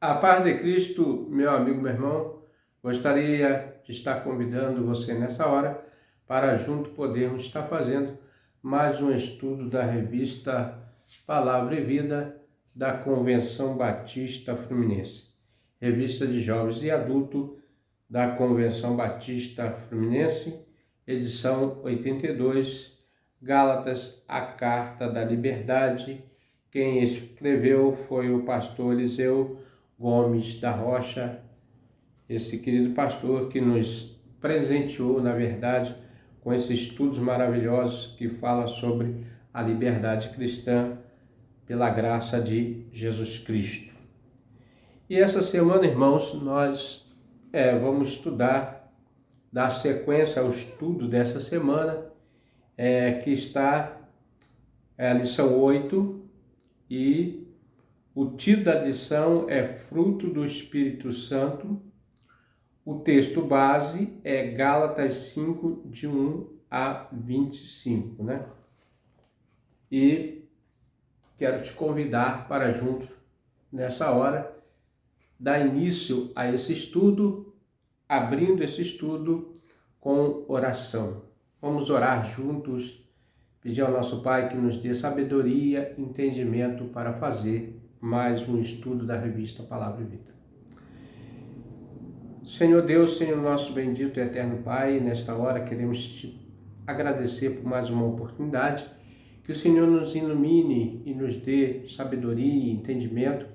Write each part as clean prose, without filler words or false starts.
A paz de Cristo, meu amigo, meu irmão, gostaria de estar convidando você nessa hora para junto podermos estar fazendo mais um estudo da revista Palavra e Vida da Convenção Batista Fluminense, revista de jovens e adultos da Convenção Batista Fluminense, edição 82, Gálatas, a Carta da Liberdade. Quem escreveu foi o pastor Eliseu Gomes da Rocha, esse querido pastor que nos presenteou, na verdade, com esses estudos maravilhosos que fala sobre a liberdade cristã pela graça de Jesus Cristo. E essa semana, irmãos, nós vamos estudar, dar sequência ao estudo dessa semana, que está a lição 8, e o título da lição é Fruto do Espírito Santo. O texto base é Gálatas 5, de 1 a 25, né? E quero te convidar para junto, nessa hora, dar início a esse estudo, abrindo esse estudo com oração. Vamos orar juntos, pedir ao nosso Pai que nos dê sabedoria e entendimento para fazer mais um estudo da revista Palavra e Vida. Senhor Deus, Senhor nosso bendito e eterno Pai, nesta hora queremos te agradecer por mais uma oportunidade, que o Senhor nos ilumine e nos dê sabedoria e entendimento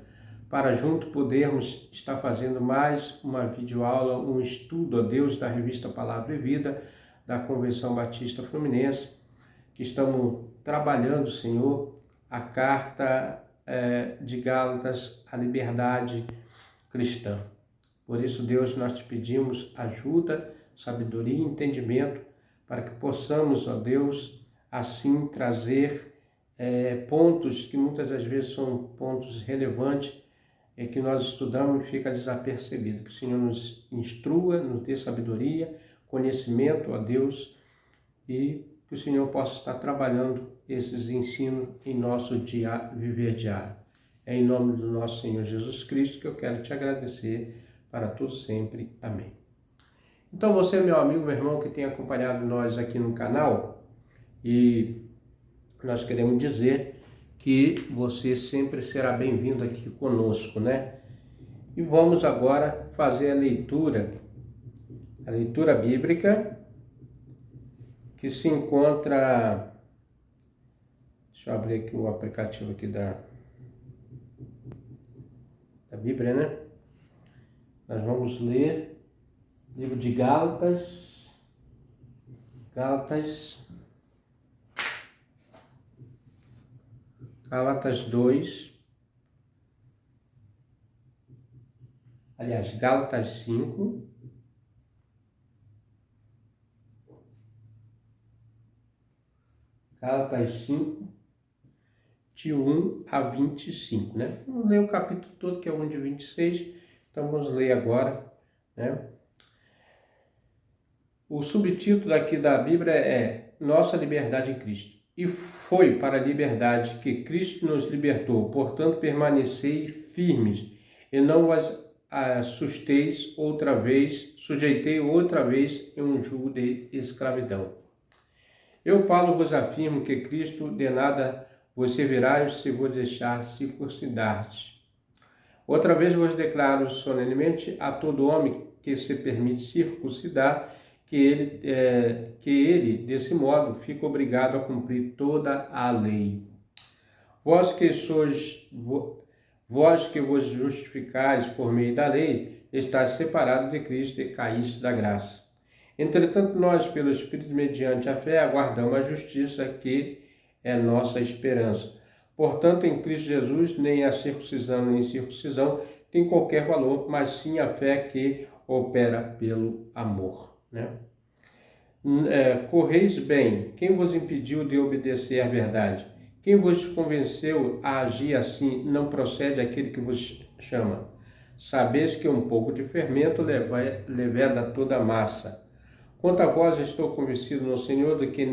para junto podermos estar fazendo mais uma videoaula, um estudo, ó Deus, da revista Palavra e Vida da Convenção Batista Fluminense, que estamos trabalhando, Senhor, a carta de Gálatas, a liberdade cristã. Por isso, Deus, nós te pedimos ajuda, sabedoria e entendimento para que possamos, ó Deus, assim trazer pontos que muitas das vezes são pontos relevantes que nós estudamos e fica desapercebido. Que o Senhor nos instrua, nos dê sabedoria, conhecimento, ó Deus, e que o Senhor possa estar trabalhando esses ensinos em nosso viver diário. É em nome do nosso Senhor Jesus Cristo que eu quero te agradecer para todos sempre. Amém. Então você, meu amigo, meu irmão, que tem acompanhado nós aqui no canal, e nós queremos dizer que você sempre será bem-vindo aqui conosco, né? E vamos agora fazer a leitura bíblica, que se encontra, deixa eu abrir aqui o aplicativo aqui da Bíblia, né? Nós vamos ler livro de Gálatas 2, aliás, Gálatas 5, de 1 a 25, né? Vamos ler o capítulo todo, que é 1 de 26, então vamos ler agora, né? O subtítulo aqui da Bíblia é Nossa Liberdade em Cristo. E foi para a liberdade que Cristo nos libertou, portanto permanecei firmes, e não vos sujeitei outra vez em um jugo de escravidão. Eu, Paulo, vos afirmo que Cristo de nada vos servirá se vos deixar circuncidar-te. Outra vez vos declaro solenemente a todo homem que se permite circuncidar, que ele, desse modo, fica obrigado a cumprir toda a lei. Vós que vos justificais por meio da lei, estáis separados de Cristo e caíste da graça. Entretanto, nós, pelo Espírito, mediante a fé, aguardamos a justiça que é nossa esperança. Portanto, em Cristo Jesus, nem a circuncisão nem a incircuncisão tem qualquer valor, mas sim a fé que opera pelo amor, né? Correis bem, quem vos impediu de obedecer à verdade? Quem vos convenceu a agir assim? Não procede aquele que vos chama. Sabeis que um pouco de fermento leveda toda a massa. Quanto a vós, estou convencido no Senhor de que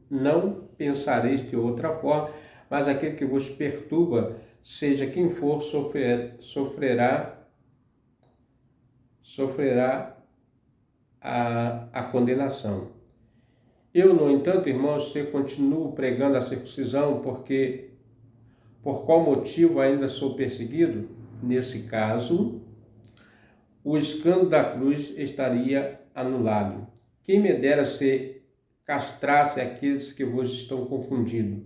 não pensareis de outra forma, mas aquele que vos perturba, seja quem for, sofrerá sofrerá a condenação. Eu, no entanto, irmãos, se continuo pregando a circuncisão, porque por qual motivo ainda sou perseguido? Nesse caso, o escândalo da cruz estaria anulado. Quem me dera se castrasse aqueles que vos estão confundindo.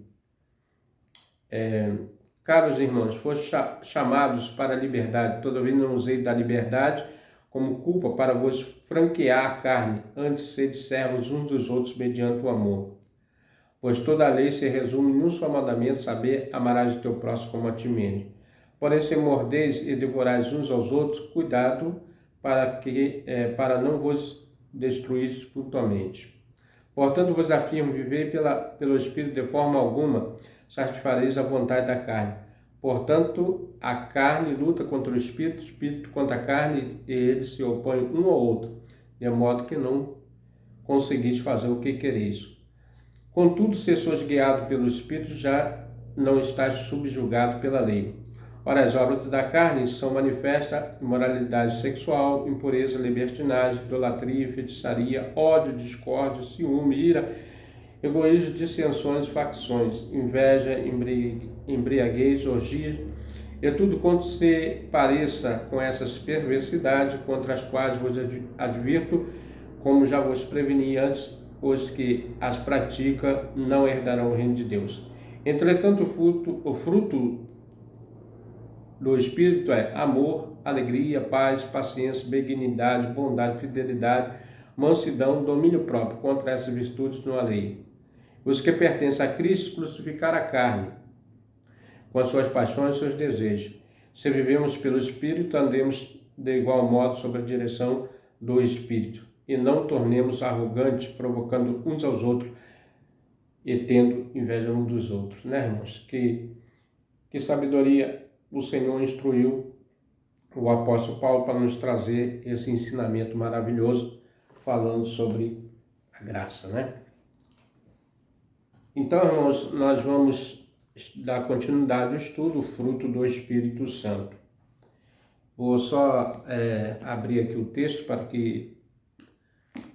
Caros irmãos, foste chamados para a liberdade, todavia não usei da liberdade como culpa para vos franquear a carne, antes sede servos uns dos outros mediante o amor. Pois toda a lei se resume num só mandamento, saber, amarás o teu próximo como a ti mesmo. Porém, se mordeis e devorais uns aos outros, cuidado para não vos destruís mutuamente. Portanto, vos afirmo, vivei pelo Espírito, de forma alguma satisfareis a vontade da carne. Portanto, a carne luta contra o Espírito contra a carne, e eles se opõem um ao outro, de modo que não conseguis fazer o que quereis. Contudo, se sois guiado pelo Espírito, já não estáis subjugado pela lei. Ora, as obras da carne são manifesta imoralidade sexual, impureza, libertinagem, idolatria, feitiçaria, ódio, discórdia, ciúme, ira, egoísmo, dissensões, facções, inveja, embriaguez, orgia, e tudo quanto se pareça com essas perversidades, contra as quais vos advirto, como já vos preveni antes, os que as praticam não herdarão o reino de Deus. Entretanto, o fruto do Espírito é amor, alegria, paz, paciência, benignidade, bondade, fidelidade, mansidão, domínio próprio. Contra essas virtudes não há lei. Os que pertencem a Cristo crucificaram a carne, com as suas paixões e seus desejos. Se vivemos pelo Espírito, andemos de igual modo sob a direção do Espírito, e não tornemos arrogantes, provocando uns aos outros e tendo inveja uns dos outros. Né, irmãos? Que sabedoria o Senhor instruiu o apóstolo Paulo para nos trazer esse ensinamento maravilhoso, falando sobre a graça, né? Então, irmãos, nós vamos dar continuidade ao estudo, o fruto do Espírito Santo. Vou só abrir aqui o texto para que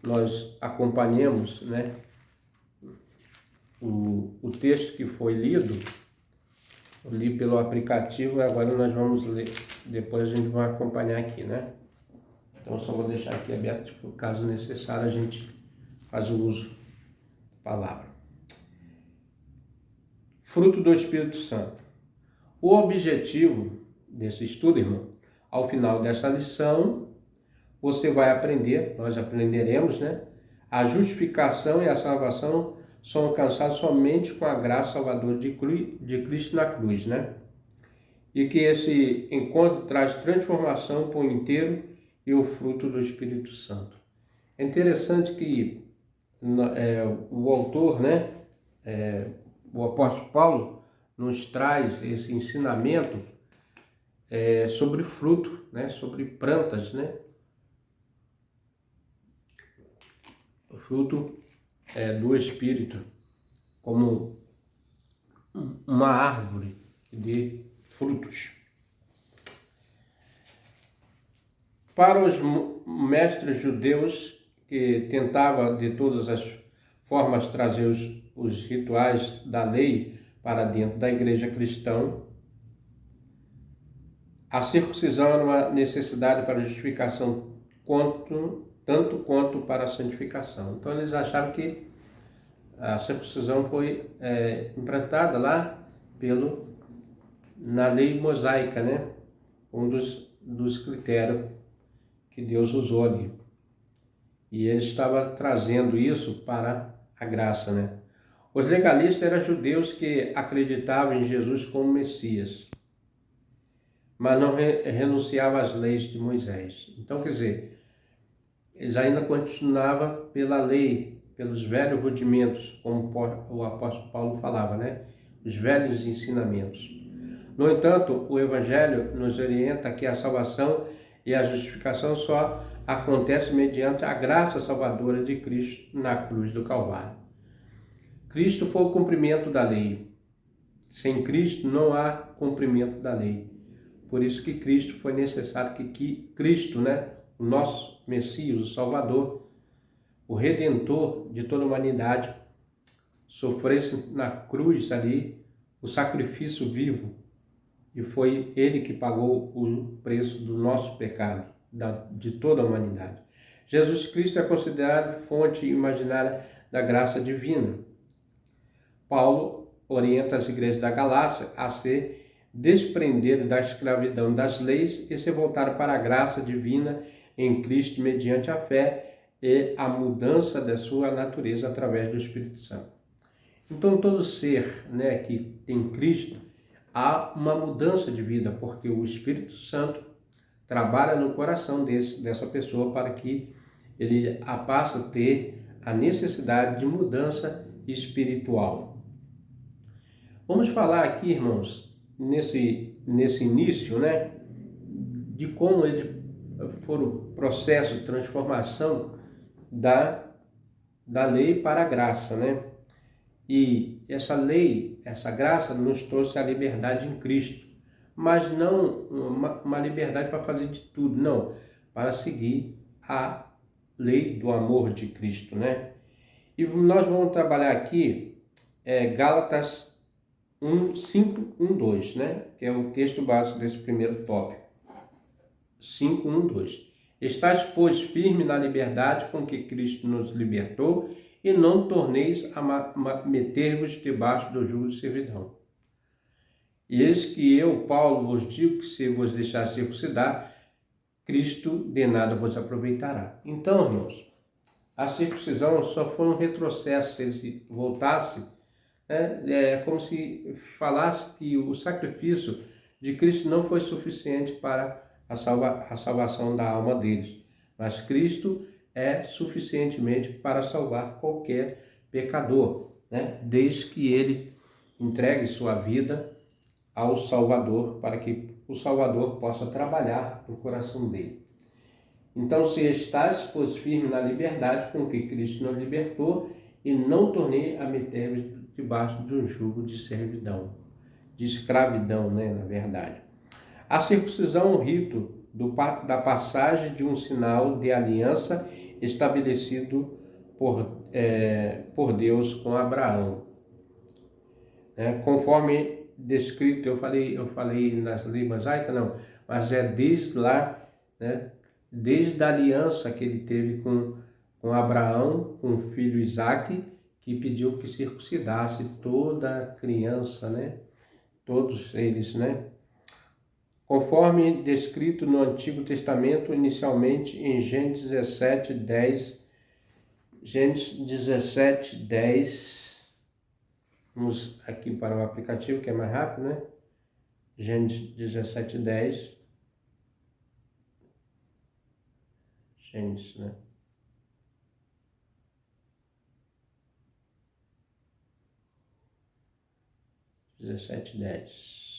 nós acompanhemos, né, o texto que foi lido. Eu li pelo aplicativo e agora nós vamos ler, depois a gente vai acompanhar aqui, né? Então só vou deixar aqui aberto, por caso necessário a gente faz o uso da palavra. Fruto do Espírito Santo. O objetivo desse estudo, irmão, ao final dessa lição, você vai aprender, nós aprenderemos, né? A justificação e a salvação são alcançados somente com a graça salvadora de Cristo na cruz, né? E que esse encontro traz transformação por inteiro e o fruto do Espírito Santo. É interessante que o autor, né, o apóstolo Paulo, nos traz esse ensinamento sobre fruto, né, sobre plantas, né? O fruto do Espírito, como uma árvore de frutos. Para os mestres judeus que tentavam de todas as formas trazer os rituais da lei para dentro da igreja cristã, a circuncisão era uma necessidade para a justificação tanto quanto para a santificação. Então eles achavam que a circuncisão foi implantada lá na lei mosaica, né? Um dos critérios que Deus usou ali. E ele estava trazendo isso para a graça, né? Os legalistas eram judeus que acreditavam em Jesus como Messias, mas não renunciavam às leis de Moisés. Então, quer dizer, eles ainda continuavam pela lei, pelos velhos rudimentos, como o apóstolo Paulo falava, né? Os velhos ensinamentos. No entanto, o Evangelho nos orienta que a salvação e a justificação só acontece mediante a graça salvadora de Cristo na cruz do Calvário. Cristo foi o cumprimento da lei. Sem Cristo não há cumprimento da lei. Por isso que Cristo foi necessário que Cristo, né, o nosso Messias, o Salvador, o Redentor de toda a humanidade, sofresse na cruz ali o sacrifício vivo, e foi Ele que pagou o preço do nosso pecado, de toda a humanidade. Jesus Cristo é considerado fonte imaginária da graça divina. Paulo orienta as igrejas da Galácia a se desprender da escravidão das leis e se voltar para a graça divina em Cristo mediante a fé e a mudança da sua natureza através do Espírito Santo. Então, todo ser, que tem Cristo, há uma mudança de vida, porque o Espírito Santo trabalha no coração dessa pessoa para que ele passe a ter a necessidade de mudança espiritual. Vamos falar aqui, irmãos, nesse início, de como foi o processo de transformação da lei para a graça, E essa lei, essa graça nos trouxe a liberdade em Cristo, mas não uma liberdade para fazer de tudo, não, para seguir a lei do amor de Cristo, E nós vamos trabalhar aqui Gálatas 5, 1, 2, que é o texto básico desse primeiro tópico. 5, 1, 2. Estais, pois, firme na liberdade com que Cristo nos libertou, e não torneis a meter-vos debaixo do jugo de servidão. E eis que eu, Paulo, vos digo que se vos deixar circuncidar, Cristo de nada vos aproveitará. Então, irmãos, a circuncisão só foi um retrocesso. Se ele voltasse, é como se falasse que o sacrifício de Cristo não foi suficiente para a salvação da alma deles, mas Cristo é suficientemente para salvar qualquer pecador, desde que ele entregue sua vida ao Salvador, para que o Salvador possa trabalhar no coração dele. Então, se estás, pois, firme na liberdade com que Cristo nos libertou, e não tornei a meter-vos debaixo de um jugo de servidão, de escravidão, na verdade. A circuncisão é um rito da passagem de um sinal de aliança estabelecido por Deus com Abraão. Conforme descrito, eu falei nas leis mosaicas, não, mas desde lá, desde a aliança que ele teve com Abraão, com o filho Isaque, que pediu que circuncidasse toda criança, todos eles, Conforme descrito no Antigo Testamento, inicialmente em Gênesis 17, 10. Gênesis 17, 10. Vamos aqui para o aplicativo, que é mais rápido, Gênesis 17, 10. Gênesis, 17, 10.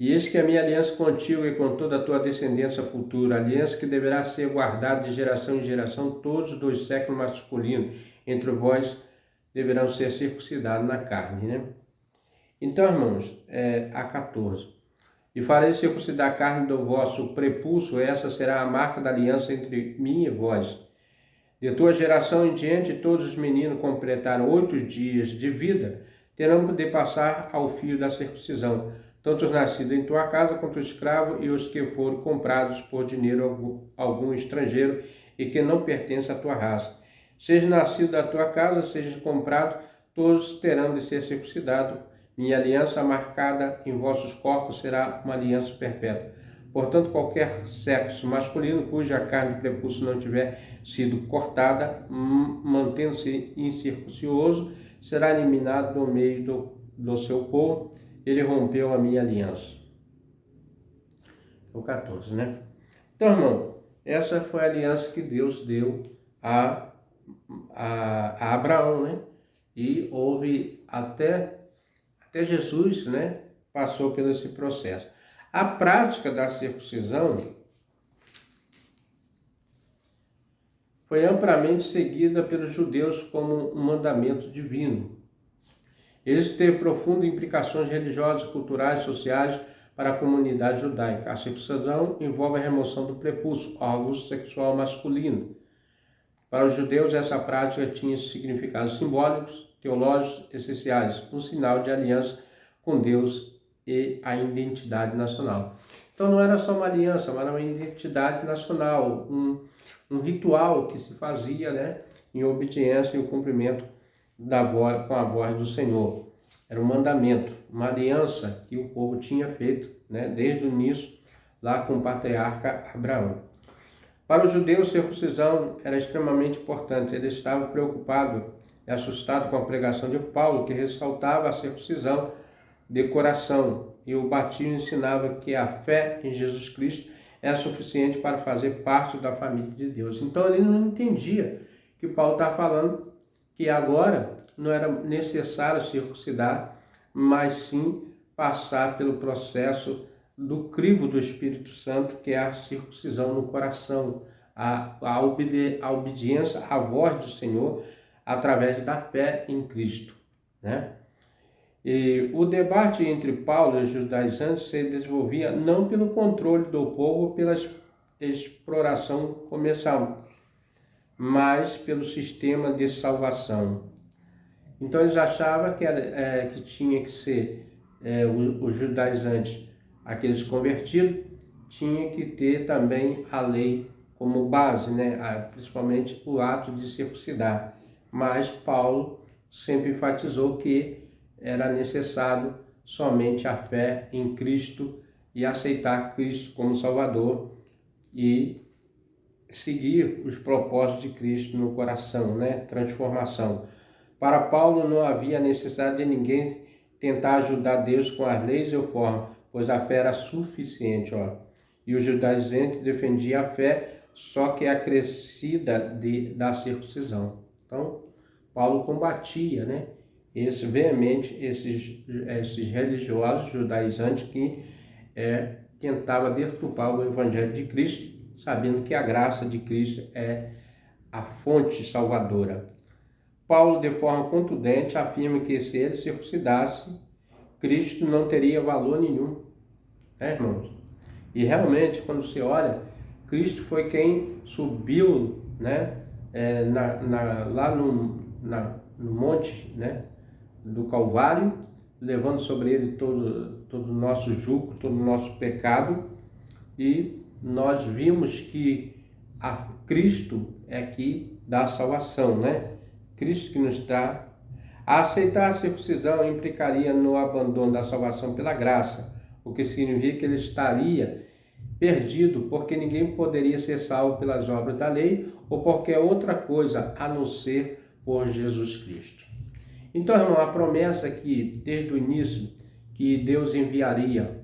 E eis que a minha aliança contigo e com toda a tua descendência futura, aliança que deverá ser guardada de geração em geração, todos os séculos masculinos, entre vós deverão ser circuncidados na carne, Então, irmãos, a 14. E farei circuncidar a carne do vosso prepulso, essa será a marca da aliança entre mim e vós. De tua geração em diante, todos os meninos completaram 8 dias de vida, terão de passar ao fio da circuncisão, tanto os nascidos em tua casa quanto os escravos e os que foram comprados por dinheiro algum estrangeiro e que não pertence à tua raça. Seja nascido da tua casa, seja comprado, todos terão de ser circuncidados. Minha aliança marcada em vossos corpos será uma aliança perpétua. Portanto, qualquer sexo masculino cuja carne do prepúcio não tiver sido cortada, mantendo-se incircuncioso, será eliminado do meio do seu povo. Ele rompeu a minha aliança. O 14, Então, irmão, essa foi a aliança que Deus deu a Abraão, E houve até Jesus, passou por esse processo. A prática da circuncisão foi amplamente seguida pelos judeus como um mandamento divino. Eles têm profundas implicações religiosas, culturais, sociais, para a comunidade judaica. A circuncisão envolve a remoção do prepúcio, órgão sexual masculino. Para os judeus, essa prática tinha significados simbólicos, teológicos essenciais, um sinal de aliança com Deus e a identidade nacional. Então não era só uma aliança, mas era uma identidade nacional, um ritual que se fazia, né, em obediência e o cumprimento com a voz do Senhor. Era um mandamento, uma aliança que o povo tinha feito, né, desde o início, lá com o patriarca Abraão. Para os judeus, a circuncisão era extremamente importante. Eles estavam preocupados e assustados com a pregação de Paulo, que ressaltava a circuncisão de coração, e o batismo ensinava que a fé em Jesus Cristo é suficiente para fazer parte da família de Deus. Então ele não entendia que Paulo está falando que agora não era necessário circuncidar, mas sim passar pelo processo do crivo do Espírito Santo, que é a circuncisão no coração, a obediência à voz do Senhor através da fé em Cristo, né? E o debate entre Paulo e os judaizantes se desenvolvia não pelo controle do povo ou pela exploração comercial, mas pelo sistema de salvação. Então eles achavam que tinha que ser os judaizantes, aqueles convertidos, tinha que ter também a lei como base, né? Principalmente o ato de circuncidar. Mas Paulo sempre enfatizou que era necessário somente a fé em Cristo e aceitar Cristo como Salvador e seguir os propósitos de Cristo no coração, né? Transformação. Para Paulo não havia necessidade de ninguém tentar ajudar Deus com as leis ou formas, pois a fé era suficiente, E os judaizantes defendiam a fé, só que acrescida da circuncisão. Então, Paulo combatia, né? Veemente esses religiosos judaizantes que tentavam deturpar o Evangelho de Cristo, sabendo que a graça de Cristo é a fonte salvadora. Paulo, de forma contundente, afirma que se ele circuncidasse, Cristo não teria valor nenhum, né, irmãos? E realmente, quando você olha, Cristo foi quem subiu, né, lá no monte, né, do Calvário, levando sobre ele todo o nosso jugo, todo o nosso pecado, e nós vimos que Cristo é que dá a salvação, né? Cristo que nos dá. A aceitar a circuncisão implicaria no abandono da salvação pela graça, o que significa que ele estaria perdido, porque ninguém poderia ser salvo pelas obras da lei ou qualquer outra coisa a não ser por Jesus Cristo. Então, irmão, a promessa que desde o início que Deus enviaria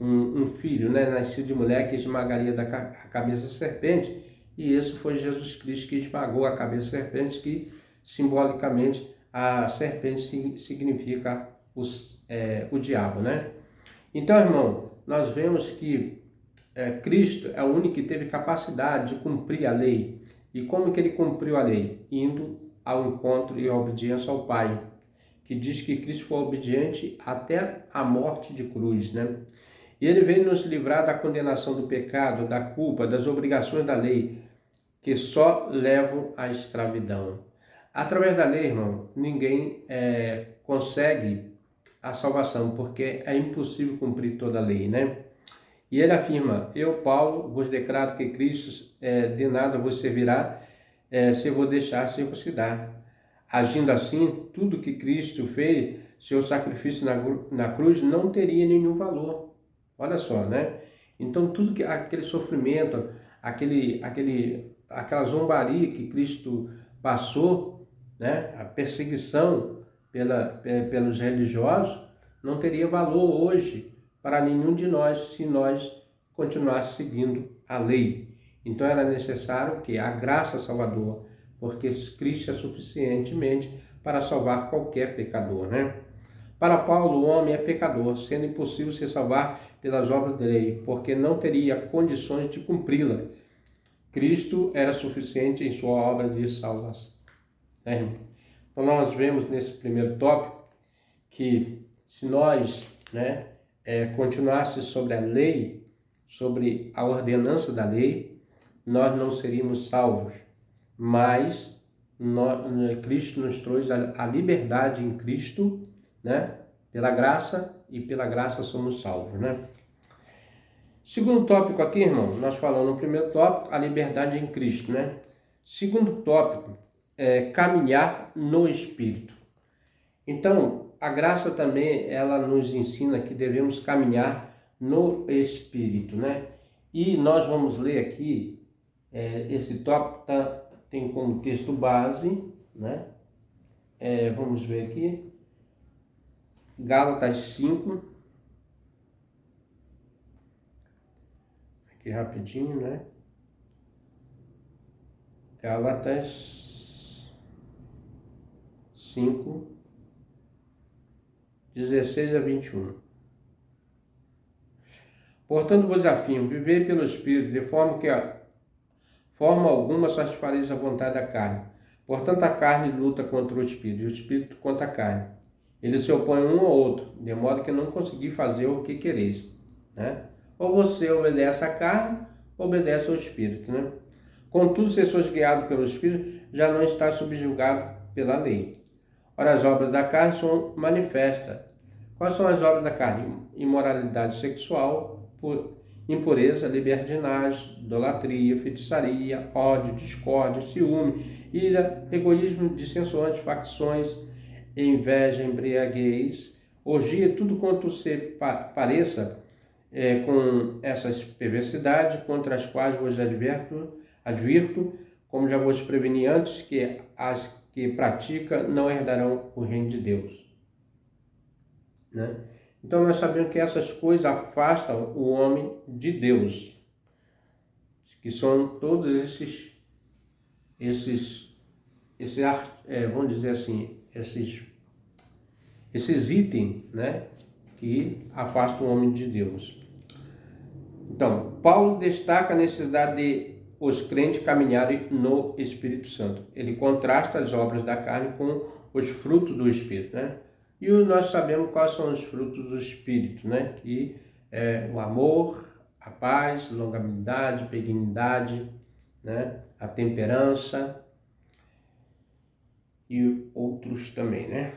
um filho, né, nascido de mulher, que esmagaria a cabeça da serpente, e esse foi Jesus Cristo que esmagou a cabeça da serpente, que simbolicamente a serpente significa o diabo, né? Então, irmão, nós vemos que Cristo é o único que teve capacidade de cumprir a lei. E como que ele cumpriu a lei? Indo ao encontro e à obediência ao Pai, que diz que Cristo foi obediente até a morte de cruz, né? E ele veio nos livrar da condenação do pecado, da culpa, das obrigações da lei, que só levam à escravidão. Através da lei, irmão, ninguém consegue a salvação, porque é impossível cumprir toda a lei, né? E ele afirma: eu, Paulo, vos declaro que Cristo de nada vos servirá se eu vou deixar circuncidar. Agindo assim, tudo que Cristo fez, seu sacrifício na cruz, não teria nenhum valor. Olha só, né? Então, tudo que aquele sofrimento, aquela zombaria que Cristo passou, né? A perseguição pelos religiosos, não teria valor hoje para nenhum de nós se nós continuássemos seguindo a lei. Então era necessário que a graça salvadora, porque Cristo é suficientemente para salvar qualquer pecador, né? Para Paulo, o homem é pecador, sendo impossível se salvar pelas obras da lei, porque não teria condições de cumpri-la. Cristo era suficiente em sua obra de salvação. Né? Então nós vemos nesse primeiro tópico que se nós, né, continuasse sobre a lei, sobre a ordenança da lei, nós não seríamos salvos, mas Cristo nos trouxe a liberdade em Cristo, né? Pela graça, e pela graça somos salvos, né? Segundo tópico aqui, irmão, nós falamos no primeiro tópico, a liberdade em Cristo, né? Segundo tópico, caminhar no Espírito. Então, a graça também, ela nos ensina que devemos caminhar no Espírito, né? E nós vamos ler aqui, esse tópico tem como texto base, né? Vamos ver aqui, Gálatas 5, aqui rapidinho, né? Gálatas 5, 16 a 21. Portanto, vos afirmo, vivei pelo Espírito, de forma que forma alguma satisfareis a vontade da carne. Portanto, a carne luta contra o Espírito, e o Espírito contra a carne. Eles se opõem um ao outro, de modo que não consegui fazer o que quereis, né? Ou você obedece à carne, ou obedece ao Espírito, né? Contudo, se sois guiados pelo Espírito, já não está subjugado pela lei. Ora, as obras da carne são manifestas. Quais são as obras da carne? Imoralidade sexual, impureza, libertinagem, idolatria, feitiçaria, ódio, discórdia, ciúme, ira, egoísmo, dissensões, facções, inveja, embriaguez, orgia, tudo quanto se pareça com essas perversidades, contra as quais vos advirto, como já vos preveni antes, que as que pratica não herdarão o reino de Deus, né? Então nós sabemos que essas coisas afastam o homem de Deus, que são todos vamos dizer assim, esses itens, né, que afastam o homem de Deus. Então, Paulo destaca a necessidade de os crentes caminharem no Espírito Santo. Ele contrasta as obras da carne com os frutos do Espírito, né? E nós sabemos quais são os frutos do Espírito, né? Que é o amor, a paz, longanimidade, benignidade, né? A temperança e outros também, né?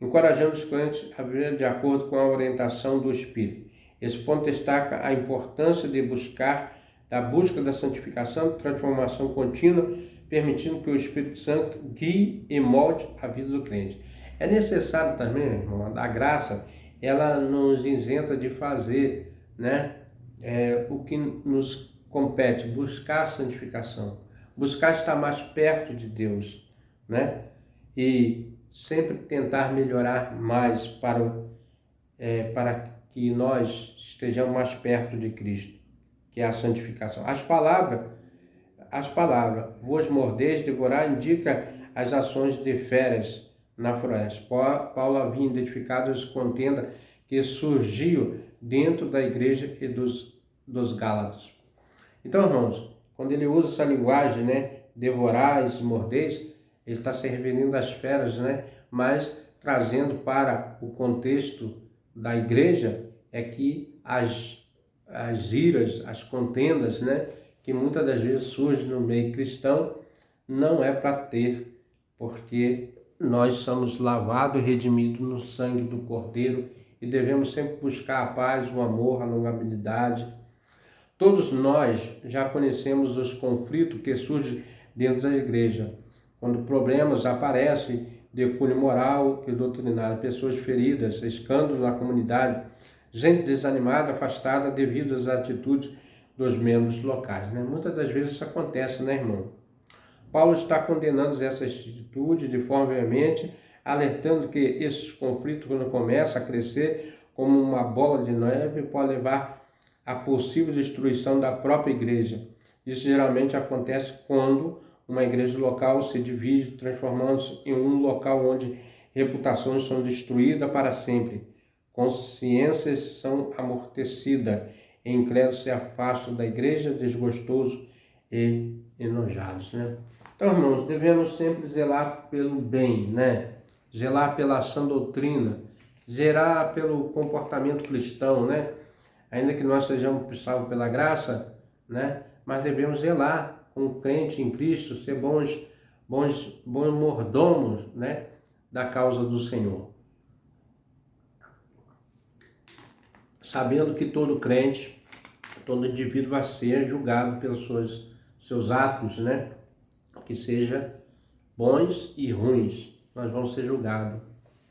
Encorajando os crentes a viver de acordo com a orientação do Espírito. Esse ponto destaca a importância da busca da santificação, transformação contínua, permitindo que o Espírito Santo guie e molde a vida do crente. É necessário também, irmão, a graça, ela nos isenta de fazer, né, o que nos compete, buscar a santificação, buscar estar mais perto de Deus, né, e sempre tentar melhorar mais para que nós estejamos mais perto de Cristo, que é a santificação. As palavras, vos mordeis, devorar, indica as ações de feras na floresta. Paulo havia identificado as contendas que surgiu dentro da igreja e dos Gálatas. Então, irmãos, quando ele usa essa linguagem, né, devorais, mordeis, ele está se referindo às feras, né, mas trazendo para o contexto da igreja é que as iras, as contendas, né, que muitas das vezes surgem no meio cristão, não é para ter, porque nós somos lavados e redimidos no sangue do Cordeiro e devemos sempre buscar a paz, o amor, a longanimidade. Todos nós já conhecemos os conflitos que surgem dentro da igreja, quando problemas aparecem de cunho moral e doutrinário, pessoas feridas, escândalos na comunidade, gente desanimada, afastada devido às atitudes dos membros locais, né? Muitas das vezes isso acontece, né, irmão? Paulo está condenando essa atitude de forma veemente, alertando que esses conflitos, quando começam a crescer como uma bola de neve, podem levar à possível destruição da própria igreja. Isso geralmente acontece quando uma igreja local se divide, transformando-se em um local onde reputações são destruídas para sempre, consciências são amortecidas, e incrédulos se afastam da igreja, desgostosos e enojados, né? Então, irmãos, devemos sempre zelar pelo bem, né? Zelar pela sã doutrina, zelar pelo comportamento cristão, né? Ainda que nós sejamos salvos pela graça, né? Mas devemos zelar como crente em Cristo, ser bons mordomos, né? Da causa do Senhor. Sabendo que todo crente, todo indivíduo vai ser julgado pelos seus atos, né? Que seja bons e ruins, nós vamos ser julgados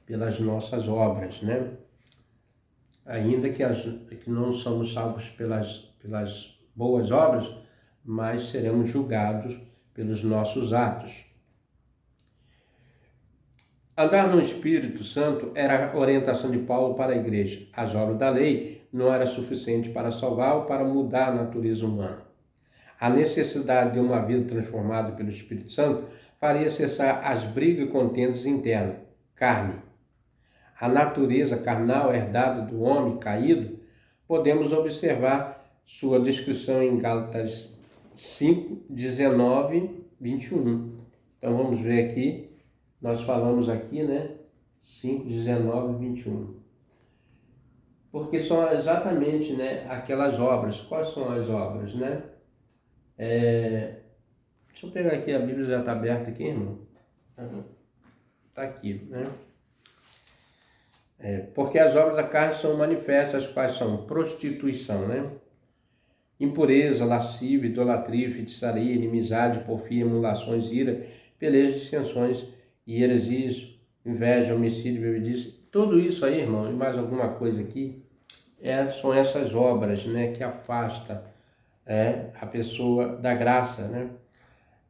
pelas nossas obras, né? Ainda que não somos salvos pelas boas obras, mas seremos julgados pelos nossos atos. Andar no Espírito Santo era a orientação de Paulo para a igreja. As obras da lei não era suficiente para salvar ou para mudar a natureza humana. A necessidade de uma vida transformada pelo Espírito Santo faria cessar as brigas e contendas internas, carne. A natureza carnal herdada do homem caído, podemos observar sua descrição em Gálatas 5, 19, 21. Então vamos ver aqui, nós falamos aqui, né? 5, 19 e 21. Porque são exatamente, né, aquelas obras. Quais são as obras, né? Deixa eu pegar aqui, a Bíblia já está aberta aqui, irmão. Está aqui, né? Porque as obras da carne são manifestas, as quais são prostituição, né? Impureza, lascívia, idolatria, feitiçaria, inimizade, porfia, emulações, ira, pelejas, dissensões, heresias, inveja, homicídio, bebedice. Tudo isso aí, irmão, e mais alguma coisa aqui, são essas obras, né, que afastam a pessoa da graça, né?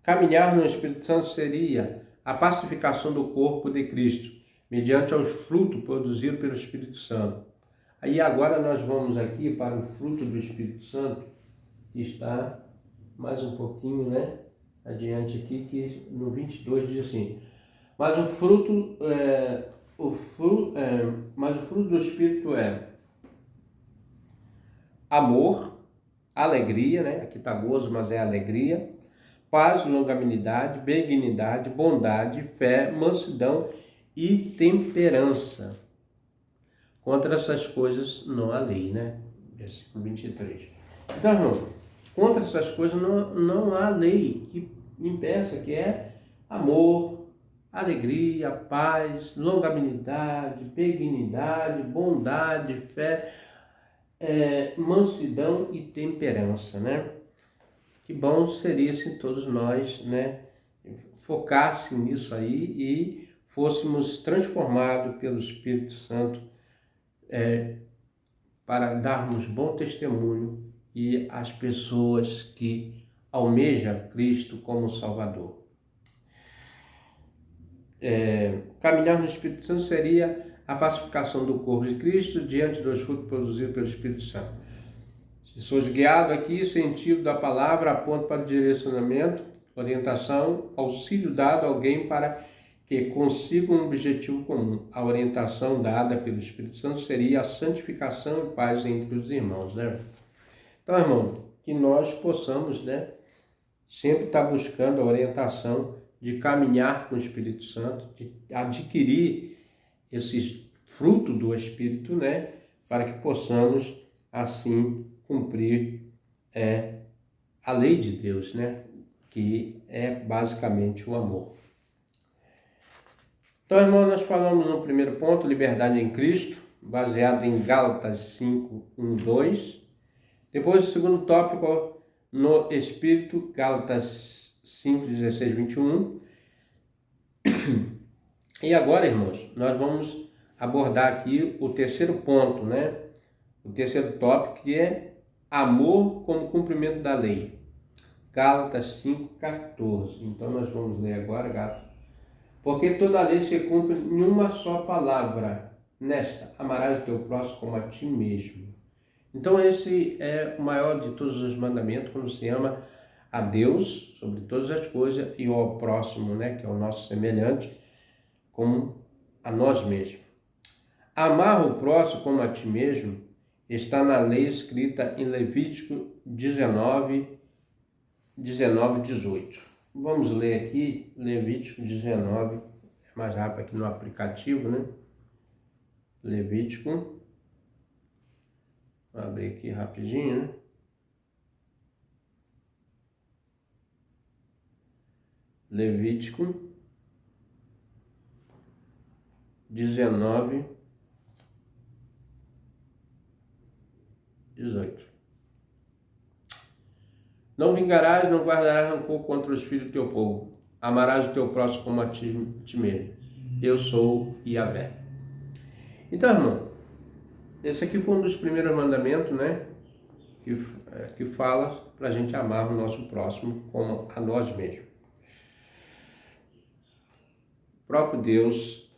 Caminhar no Espírito Santo seria a pacificação do corpo de Cristo, mediante aos frutos produzidos pelo Espírito Santo. Aí agora nós vamos aqui para o fruto do Espírito Santo, que está mais um pouquinho, né, adiante aqui, que no 22 diz assim: mas o fruto do Espírito é amor, alegria, né? Aqui está gozo, mas é alegria, paz, longanimidade, benignidade, bondade, fé, mansidão e temperança. Contra essas coisas não há lei, né? Versículo 23. Então, irmão, contra essas coisas não há lei que impeça, que é amor, alegria, paz, longanimidade, benignidade, bondade, fé, mansidão e temperança, né? Que bom seria se todos nós, né, focassem nisso aí e fôssemos transformados pelo Espírito Santo para darmos bom testemunho e as pessoas que almejam Cristo como Salvador. Caminhar no Espírito Santo seria a pacificação do corpo de Cristo diante dos frutos produzidos pelo Espírito Santo. Se sois guiado aqui, sentido da palavra aponta para o direcionamento, orientação, auxílio dado a alguém para que consiga um objetivo comum. A orientação dada pelo Espírito Santo seria a santificação e paz entre os irmãos, né? Então, irmão, que nós possamos, né, sempre estar buscando a orientação de caminhar com o Espírito Santo, de adquirir esses frutos do Espírito, né, para que possamos, assim, cumprir a lei de Deus, né, que é basicamente o amor. Então, irmão, nós falamos no primeiro ponto, liberdade em Cristo, baseado em Gálatas 5, 1, 2. Depois, o segundo tópico, no Espírito, Gálatas 5, 16, 21. E agora, irmãos, nós vamos abordar aqui o terceiro ponto, né? O terceiro tópico, que é amor como cumprimento da lei. Gálatas 5, 14. Então, nós vamos ler agora, Gálatas. Porque toda a lei se cumpre em uma só palavra, nesta: amarás o teu próximo como a ti mesmo. Então esse é o maior de todos os mandamentos, quando se ama a Deus sobre todas as coisas e ao próximo, né, que é o nosso semelhante, como a nós mesmos. Amar o próximo como a ti mesmo está na lei escrita em Levítico 19, 18. Vamos ler aqui, Levítico 19, é mais rápido aqui no aplicativo, né? Levítico. Vou abrir aqui rapidinho, né? Levítico 19, 18. Não vingarás, não guardarás rancor contra os filhos do teu povo. Amarás o teu próximo como a ti mesmo. Eu sou Yahvé. Então, irmão, esse aqui foi um dos primeiros mandamentos, né? Que fala para a gente amar o nosso próximo como a nós mesmos. O próprio Deus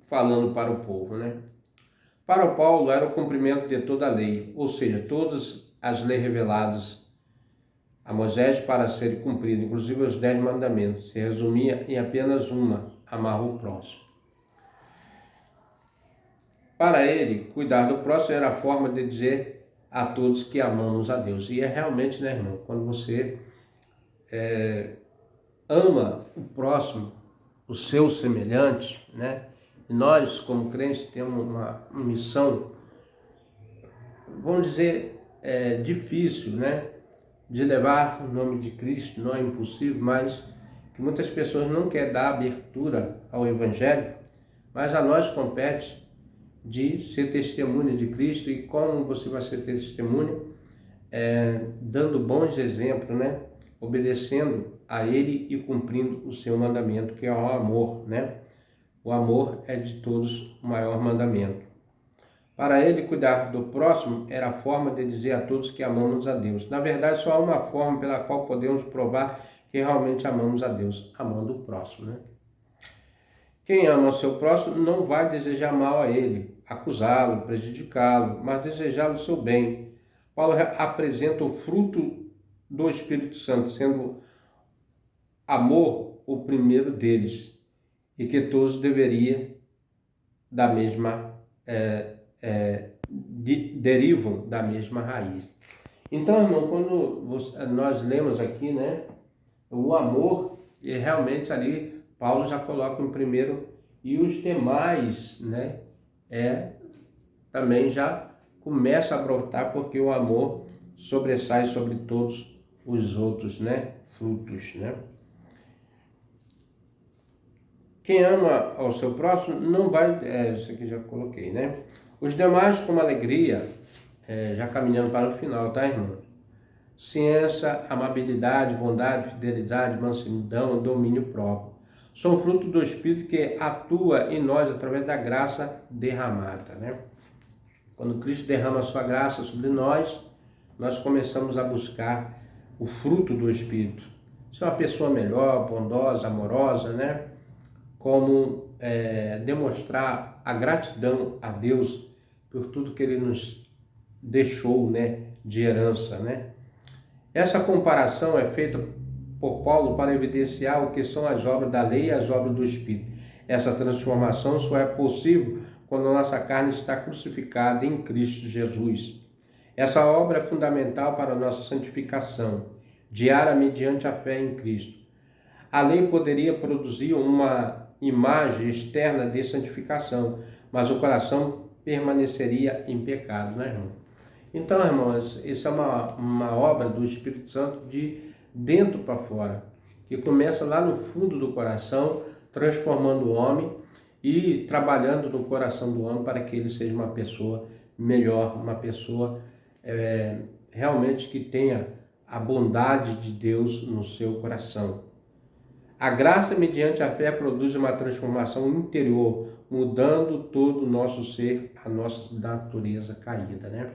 falando para o povo, né? Para o Paulo era o cumprimento de toda a lei, ou seja, todas as leis reveladas a Moisés para serem cumpridas, inclusive os 10 mandamentos, se resumia em apenas uma: amar o próximo. Para ele, cuidar do próximo era a forma de dizer a todos que amamos a Deus. E é realmente, né, irmão, quando você ama o próximo, o seu semelhante, né? E nós, como crentes, temos uma missão, vamos dizer, difícil, né? De levar o nome de Cristo. Não é impossível, mas que muitas pessoas não querem dar abertura ao Evangelho, mas a nós compete de ser testemunha de Cristo. E como você vai ser testemunha? Dando bons exemplos, né? Obedecendo a Ele e cumprindo o seu mandamento, que é o amor, né? O amor é de todos o maior mandamento. Para ele, cuidar do próximo era a forma de dizer a todos que amamos a Deus. Na verdade, só há uma forma pela qual podemos provar que realmente amamos a Deus: amando o próximo, né? Quem ama o seu próximo não vai desejar mal a ele, acusá-lo, prejudicá-lo, mas desejá-lo o seu bem. Paulo apresenta o fruto do Espírito Santo, sendo amor o primeiro deles, e que todos deveriam da mesma derivam da mesma raiz. Então, irmão, quando nós lemos aqui, né, o amor, e realmente ali Paulo já coloca em primeiro, e os demais, né, também já começa a brotar, porque o amor sobressai sobre todos os outros, né, frutos, né? Quem ama ao seu próximo não vai... isso aqui já coloquei, né? Os demais com alegria, já caminhando para o final, tá, irmão? Ciência, amabilidade, bondade, fidelidade, mansidão, domínio próprio. São frutos do Espírito que atua em nós através da graça derramada, né? Quando Cristo derrama a sua graça sobre nós, nós começamos a buscar o fruto do Espírito. Ser uma pessoa melhor, bondosa, amorosa, né? Como demonstrar a gratidão a Deus por tudo que Ele nos deixou, né, de herança, né? Essa comparação é feita por Paulo para evidenciar o que são as obras da lei e as obras do Espírito. Essa transformação só é possível quando a nossa carne está crucificada em Cristo Jesus. Essa obra é fundamental para a nossa santificação diária mediante a fé em Cristo. A lei poderia produzir uma imagem externa de santificação, mas o coração permaneceria em pecado, né, irmão? Então, irmãos, isso é uma obra do Espírito Santo de dentro para fora, que começa lá no fundo do coração, transformando o homem e trabalhando no coração do homem para que ele seja uma pessoa melhor, uma pessoa realmente que tenha a bondade de Deus no seu coração. A graça mediante a fé produz uma transformação interior, mudando todo o nosso ser, a nossa natureza caída, né?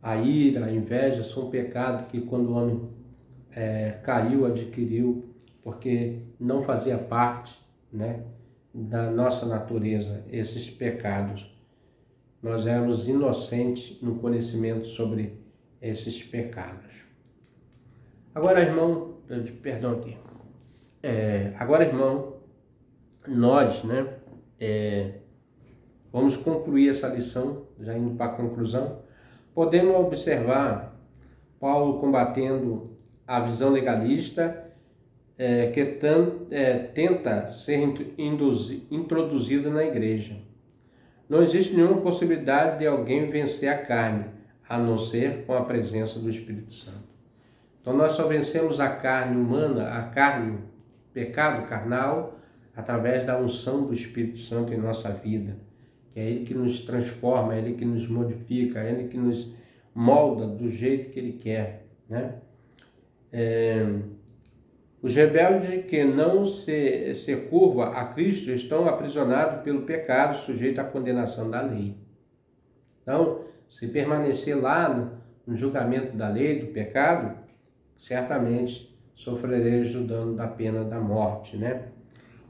A ira, a inveja são pecados que quando o homem caiu, adquiriu, porque não fazia parte, né, da nossa natureza, esses pecados. Nós éramos inocentes no conhecimento sobre esses pecados. Agora, irmão, perdão aqui. Agora, irmão, nós, né, vamos concluir essa lição, já indo para a conclusão. Podemos observar Paulo combatendo a visão legalista que tenta ser introduzida na igreja. Não existe nenhuma possibilidade de alguém vencer a carne, a não ser com a presença do Espírito Santo. Então nós só vencemos a carne humana, a carne, o pecado carnal, através da unção do Espírito Santo em nossa vida. Que é Ele que nos transforma, é Ele que nos modifica, é Ele que nos molda do jeito que Ele quer, né? Os rebeldes que não se curvam a Cristo estão aprisionados pelo pecado, sujeitos à condenação da lei. Então, se permanecer lá no julgamento da lei, do pecado, certamente sofrereis o dano da pena da morte, né?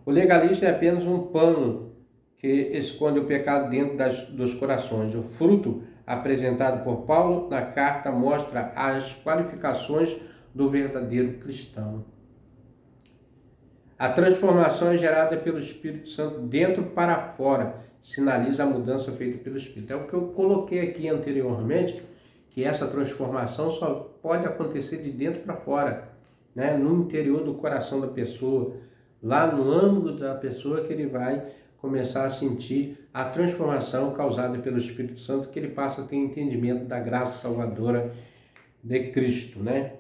O legalista é apenas um pano que esconde o pecado dentro dos corações. O fruto apresentado por Paulo na carta mostra as qualificações do verdadeiro cristão. A transformação é gerada pelo Espírito Santo dentro para fora, sinaliza a mudança feita pelo Espírito. É o que eu coloquei aqui anteriormente, que essa transformação só pode acontecer de dentro para fora, né? No interior do coração da pessoa, lá no âmago da pessoa, que ele vai começar a sentir a transformação causada pelo Espírito Santo, que ele passa a ter entendimento da graça salvadora de Cristo, né?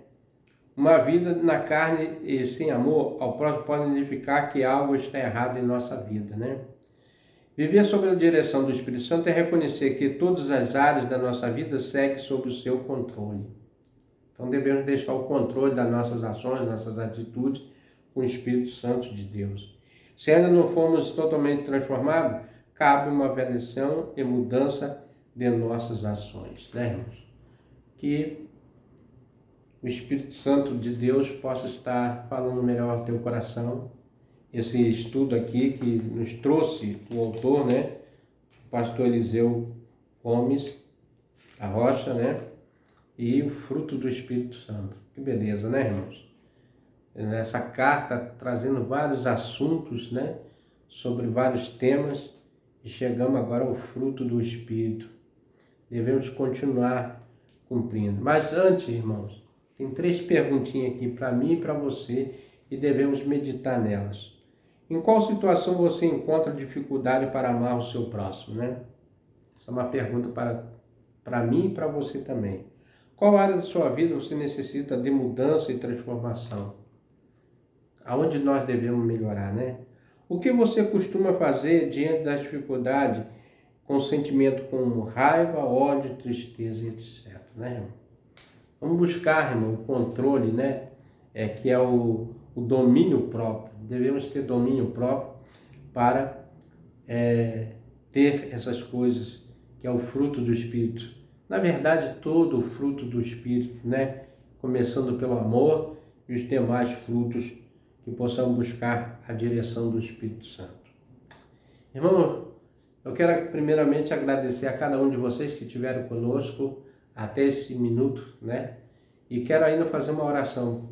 Uma vida na carne e sem amor ao próximo pode identificar que algo está errado em nossa vida, né? Viver sob a direção do Espírito Santo é reconhecer que todas as áreas da nossa vida seguem sob o seu controle. Então devemos deixar o controle das nossas ações, nossas atitudes com o Espírito Santo de Deus. Se ainda não fomos totalmente transformados, cabe uma avaliação e mudança de nossas ações, né, irmãos? Que o Espírito Santo de Deus possa estar falando melhor ao teu coração. Esse estudo aqui que nos trouxe o autor, né, o pastor Eliseu Gomes da Rocha, né, e o fruto do Espírito Santo. Que beleza, né, irmãos? Nessa carta trazendo vários assuntos, né, sobre vários temas, e chegamos agora ao fruto do Espírito. Devemos continuar cumprindo. Mas antes, irmãos, tem 3 perguntinhas aqui para mim e para você, e devemos meditar nelas. Em qual situação você encontra dificuldade para amar o seu próximo, né? Essa é uma pergunta para mim e para você também. Qual área da sua vida você necessita de mudança e transformação? Aonde nós devemos melhorar, né? O que você costuma fazer diante das dificuldades, com sentimento como raiva, ódio, tristeza, etc, né, irmão? Vamos buscar, irmão, o controle, né? Que é o domínio próprio. Devemos ter domínio próprio para ter essas coisas, que é o fruto do Espírito. Na verdade, todo o fruto do Espírito, né? Começando pelo amor e os demais frutos, que possamos buscar a direção do Espírito Santo. Irmão, eu quero primeiramente agradecer a cada um de vocês que estiveram conosco até esse minuto, né? E quero ainda fazer uma oração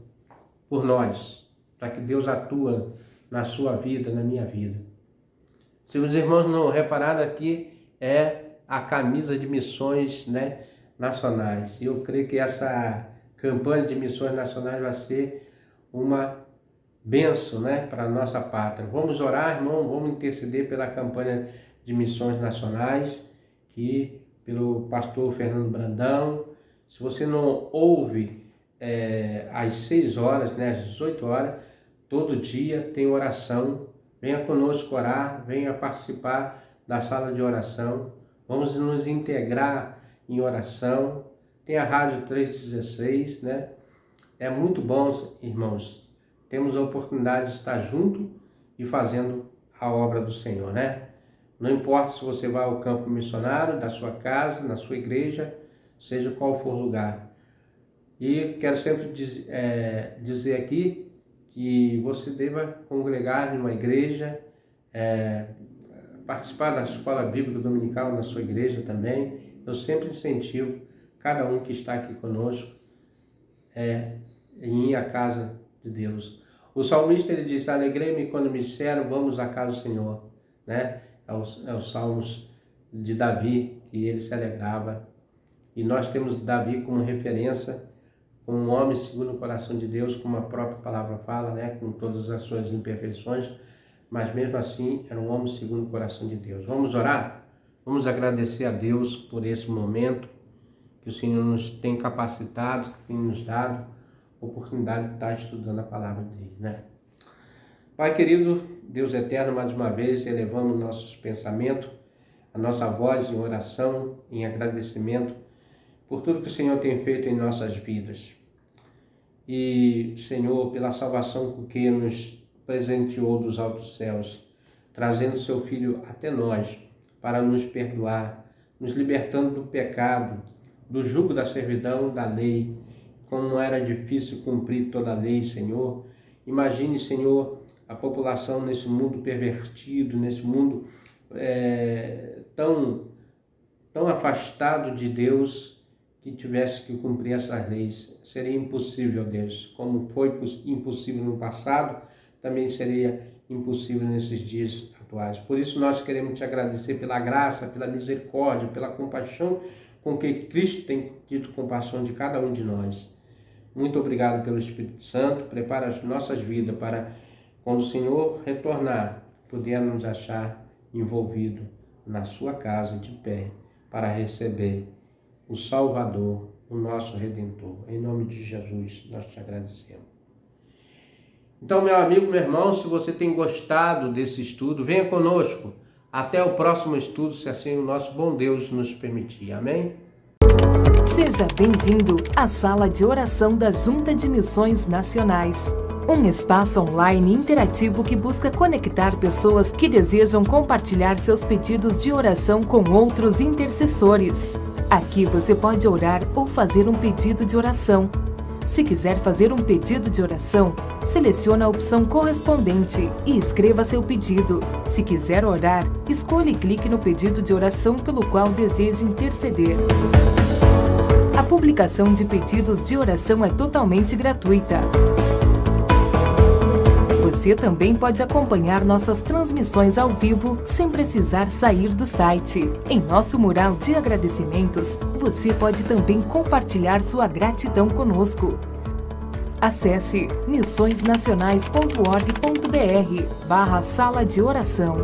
por nós, para que Deus atua na sua vida, na minha vida. Se os irmãos não repararam aqui, é a camisa de missões, né, nacionais. E eu creio que essa campanha de missões nacionais vai ser uma bênção, né, para a nossa pátria. Vamos orar, irmão, vamos interceder pela campanha de missões nacionais, que pelo pastor Fernando Brandão. Se você não ouve às 6 horas, né, às 18 horas, todo dia tem oração. Venha conosco orar, venha participar da sala de oração. Vamos nos integrar em oração. Tem a Rádio 316, né? É muito bom, irmãos. Temos a oportunidade de estar junto e fazendo a obra do Senhor, né? Não importa se você vai ao campo missionário, da sua casa, na sua igreja, seja qual for o lugar. E quero sempre dizer aqui que você deva congregar em uma igreja, participar da escola bíblica dominical na sua igreja também. Eu sempre incentivo cada um que está aqui conosco em ir à casa de Deus. O salmista, ele diz: alegrei-me quando me disseram, vamos à casa do Senhor, né? É os salmos de Davi, que ele se alegrava. E nós temos Davi como referência, como um homem segundo o coração de Deus, como a própria palavra fala, né? Com todas as suas imperfeições, mas mesmo assim era um homem segundo o coração de Deus. Vamos orar? Vamos agradecer a Deus por esse momento que o Senhor nos tem capacitado, que tem nos dado a oportunidade de estar estudando a palavra dele, né? Pai querido, Deus eterno, mais uma vez elevamos nossos pensamentos, a nossa voz em oração, em agradecimento por tudo que o Senhor tem feito em nossas vidas. E, Senhor, pela salvação com que nos presenteou dos altos céus, trazendo seu Filho até nós para nos perdoar, nos libertando do pecado, do jugo da servidão, da lei, como era difícil cumprir toda a lei, Senhor. Imagine, Senhor, a população nesse mundo pervertido, nesse mundo tão afastado de Deus, que tivesse que cumprir essas leis. Seria impossível, Deus. Como foi impossível no passado, também seria impossível nesses dias atuais. Por isso nós queremos te agradecer pela graça, pela misericórdia, pela compaixão com que Cristo tem tido compaixão de cada um de nós. Muito obrigado pelo Espírito Santo. Prepara as nossas vidas para, quando o Senhor retornar, podermos nos achar envolvidos na sua casa de pé para receber o Salvador, o nosso Redentor. Em nome de Jesus, nós te agradecemos. Então, meu amigo, meu irmão, se você tem gostado desse estudo, venha conosco. Até o próximo estudo, se assim o nosso bom Deus nos permitir. Amém? Seja bem-vindo à Sala de Oração da Junta de Missões Nacionais. Um espaço online interativo que busca conectar pessoas que desejam compartilhar seus pedidos de oração com outros intercessores. Aqui você pode orar ou fazer um pedido de oração. Se quiser fazer um pedido de oração, selecione a opção correspondente e escreva seu pedido. Se quiser orar, escolha e clique no pedido de oração pelo qual deseja interceder. A publicação de pedidos de oração é totalmente gratuita. Você também pode acompanhar nossas transmissões ao vivo sem precisar sair do site. Em nosso mural de agradecimentos, você pode também compartilhar sua gratidão conosco. Acesse missõesnacionais.org.br/sala de oração.